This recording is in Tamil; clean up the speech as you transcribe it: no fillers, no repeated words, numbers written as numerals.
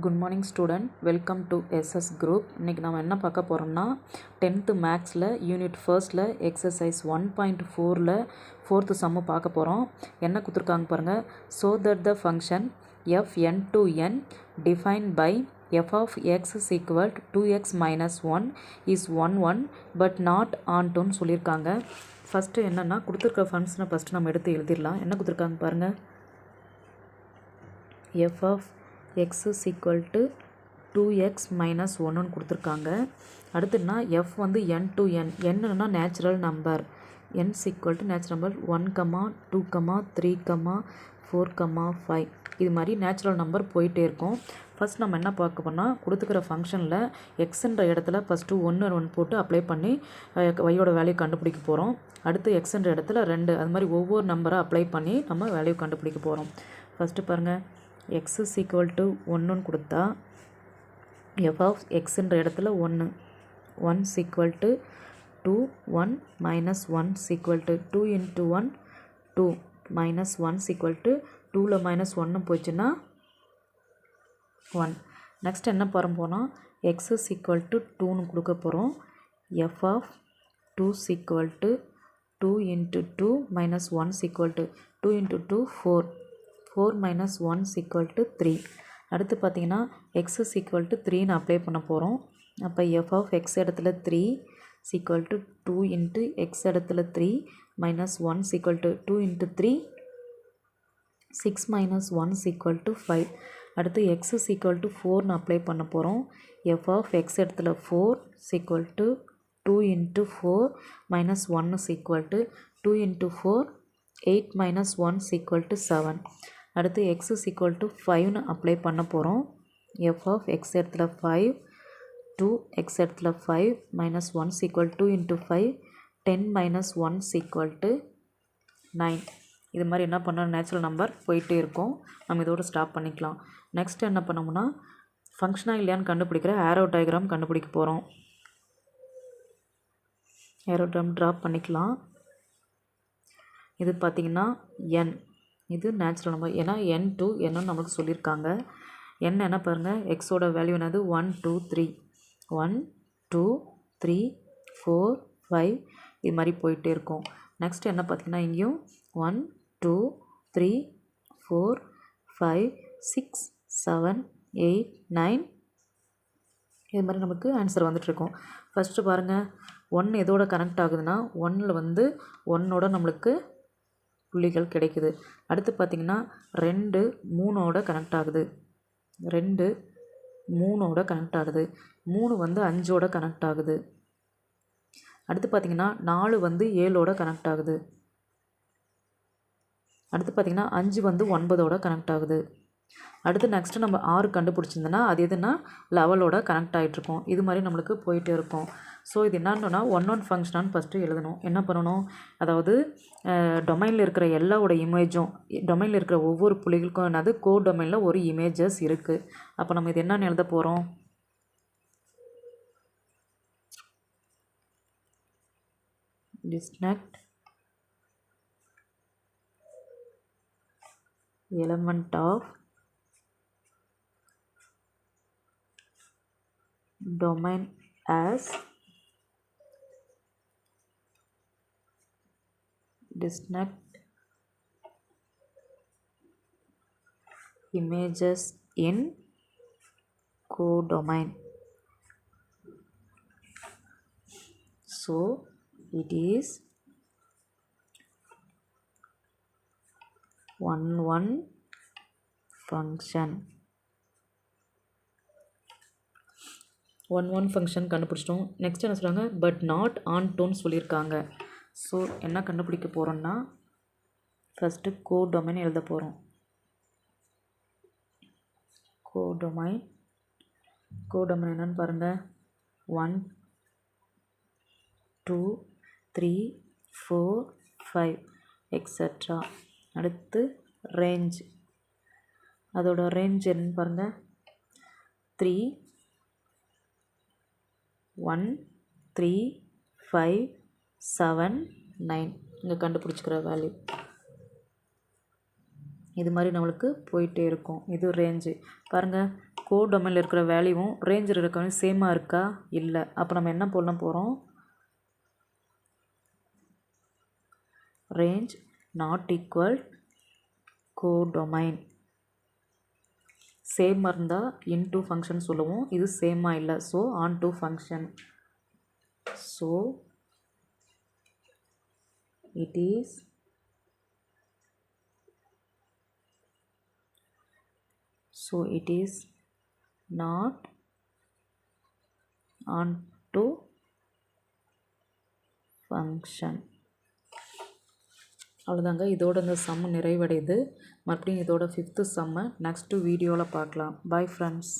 Good morning student, welcome to SS group. இன்றைக்கி நம்ம என்ன பார்க்க போகிறோம்னா 10th மேக்ஸில் யூனிட் ஃபர்ஸ்ட்டில் எக்ஸசைஸ் 1.4ல் 4th சம்மு பார்க்க போகிறோம். என்ன கொடுத்துருக்காங்க பாருங்கள். So that the function fn to n defined by f of x is equal to 2x minus 1 is 1 but not on 2ன்னு சொல்லியிருக்காங்க. ஃபஸ்ட்டு என்னென்னா கொடுத்துருக்க ஃபங்க்ஷனை ஃபஸ்ட்டு நம்ம எடுத்து எழுதிடலாம். என்ன கொடுத்துருக்காங்க பாருங்கள். f of x is equal to 2x minus 1 கொடுத்துருக்காங்க. அடுத்துன்னா f வந்து n to n, என்னன்னா natural number, n is equal to natural number 1, 2, 3, 4, 5 இது மாதிரி நேச்சுரல் நம்பர் போயிட்டே இருக்கும். ஃபஸ்ட் நம்ம என்ன பார்க்க போனால் கொடுத்துக்கிற ஃபங்க்ஷனில் எக்ஸுன்ற இடத்துல ஃபஸ்ட்டு 1 போட்டு அப்ளை பண்ணி ஒய்யோட வேல்யூ கண்டுபிடிக்க போகிறோம். அடுத்து எக்ஸுன்ற இடத்துல 2 அது மாதிரி ஒவ்வொரு நம்பரை அப்ளை பண்ணி நம்ம வேல்யூ கண்டுபிடிக்க போகிறோம். ஃபஸ்ட்டு பாருங்கள், x is equal to 1 கொடுத்தா f of xன்ற இடத்துல 1 is equal to 2, 1 minus 1 is equal to 2 into 1 2 minus 1 is equal to 2ல் minus 1 போச்சுன்னா 1. நெக்ஸ்ட் என்ன போனால் x is equal to 2ன்னு கொடுக்க போகிறோம். f of 2 is equal to 2 into 2 minus 1 is equal to 2 into 2 4 minus 1 is equal to 3. அடுத்து பார்த்தீங்கன்னா x is equal to 3ன்னு அப்ளை பண்ண போகிறோம். அப்போ f of x இடத்துல 3 is equal to 2 into x இடத்துல 3 minus 1 is equal to 2 into 3 6 minus 1 is equal to 5. அடுத்து x is equal to 4ன்னு அப்ளை பண்ண போகிறோம். f of x இடத்துல 4 is equal to 2 into 4 minus 1 is equal to 2 into 4 8 minus 1 is equal to 7. அடுத்து x is equal to 5ன்னு அப்ளை பண்ண போகிறோம். f of x இடத்துல 5 2 x இடத்துல 5 minus 1 is equal to 2 into 5 10 minus 1 is equal to 9. இது மாதிரி என்ன பண்ண நேச்சுரல் நம்பர் போயிட்டே இருக்கும். நம்ம இதோடு ஸ்டாப் பண்ணிக்கலாம். நெக்ஸ்ட் என்ன பண்ணோம்னா ஃபங்க்ஷனாக இல்லையான்னு கண்டுபிடிக்கிற ஆரோ டயக்ராம் கண்டுபிடிக்க போகிறோம். ஆரோ டயக்ராம் ட்ராப் பண்ணிக்கலாம். இது பார்த்திங்கன்னா n, இது நேச்சுரல் நம்பர், ஏன்னா n to n நம்மளுக்கு சொல்லியிருக்காங்க. என்ன பாருங்கள், எக்ஸோட வேல்யூ என்னது 1 2 3 1 2 3 4 5 இது மாதிரி போயிட்டே இருக்கும். நெக்ஸ்ட் என்ன பார்த்திங்கன்னா இங்கேயும் 1 2 3 4 5 6 7 8 9 இது மாதிரி நமக்கு ஆன்சர் வந்துட்டுருக்கும். ஃபஸ்ட்டு பாருங்கள், 1 எதோட கனெக்ட் ஆகுதுன்னா 1ல் வந்து 1ஓட நம்மளுக்கு புள்ளிகள் கிடைக்குது. அடுத்து பார்த்திங்கன்னா 2 3ஓட கனெக்ட் ஆகுது, 2 3ஓட கனெக்ட் ஆகுது, 3 வந்து 5ஓட கனெக்ட் ஆகுது. அடுத்து பார்த்திங்கன்னா 4 வந்து 7ஓட கனெக்ட் ஆகுது. அடுத்து பார்த்திங்கன்னா 5 வந்து 9ஓட கனெக்ட் ஆகுது. அடுத்து நெக்ஸ்ட்டு நம்ம 6 கண்டுபிடிச்சிருந்தோன்னா அது எதுனா 11ஓட கனெக்ட் ஆகிட்ருக்கோம். இது மாதிரி நம்மளுக்கு போயிட்டே இருக்கும். ஸோ இது என்னன்னா 1 ஃபங்க்ஷனான்னு ஃபஸ்ட்டு எழுதணும். என்ன பண்ணணும், அதாவது டொமைனில் இருக்கிற எல்லாவோட இமேஜும், டொமைனில் இருக்கிற ஒவ்வொரு புள்ளிகளுக்கும் என்னது கோ டொமைனில் ஒரு இமேஜஸ் இருக்குது. அப்போ நம்ம இது என்னன்னு எழுத போகிறோம், disconnect element of domain as disconnect images in codomain. So it is 1 function. 1 function கண்டுபிடிச்சிட்டோம். நெக்ஸ்ட் என்ன சொல்கிறாங்க, பட் நாட் ஆன் டோன்னு சொல்லியிருக்காங்க. ஸோ என்ன கண்டுபிடிக்க போகிறோன்னா ஃபஸ்ட்டு கோடொமைன் எழுத போகிறோம். கோடொமைன் என்னன்னு பாருங்கள், 1 2 3 4 5 எக்ஸட்ரா. அடுத்து ரேஞ்ச், அதோட ரேஞ்ச் என்னன்னு பாருங்கள், 3 1 3 5 7 9 இங்கே கண்டுபிடிச்சிக்கிற வேல்யூ. இது மாதிரி நம்மளுக்கு போயிட்டே இருக்கும். இது ரேஞ்சு பாருங்கள், கோடொமைனில் இருக்கிற வேல்யூவும் ரேஞ்சில் இருக்கிற வேல்யூ சேமாக இருக்கா? இல்லை. அப்போ நம்ம என்ன பண்ண போகிறோம்? Range not equal codomain. சேமாக இருந்தால் இன்டூ ஃபங்க்ஷன் சொல்லுவோம். இது சேமாக இல்லை. So onto function. So it is not onto function. அவ்வளோதாங்க. இதோட இந்த சம் நிறைவடையுது. மறுபடியும் இதோட 5th சம்மை நெக்ஸ்ட்டு வீடியோவில் பார்க்கலாம். Bye friends.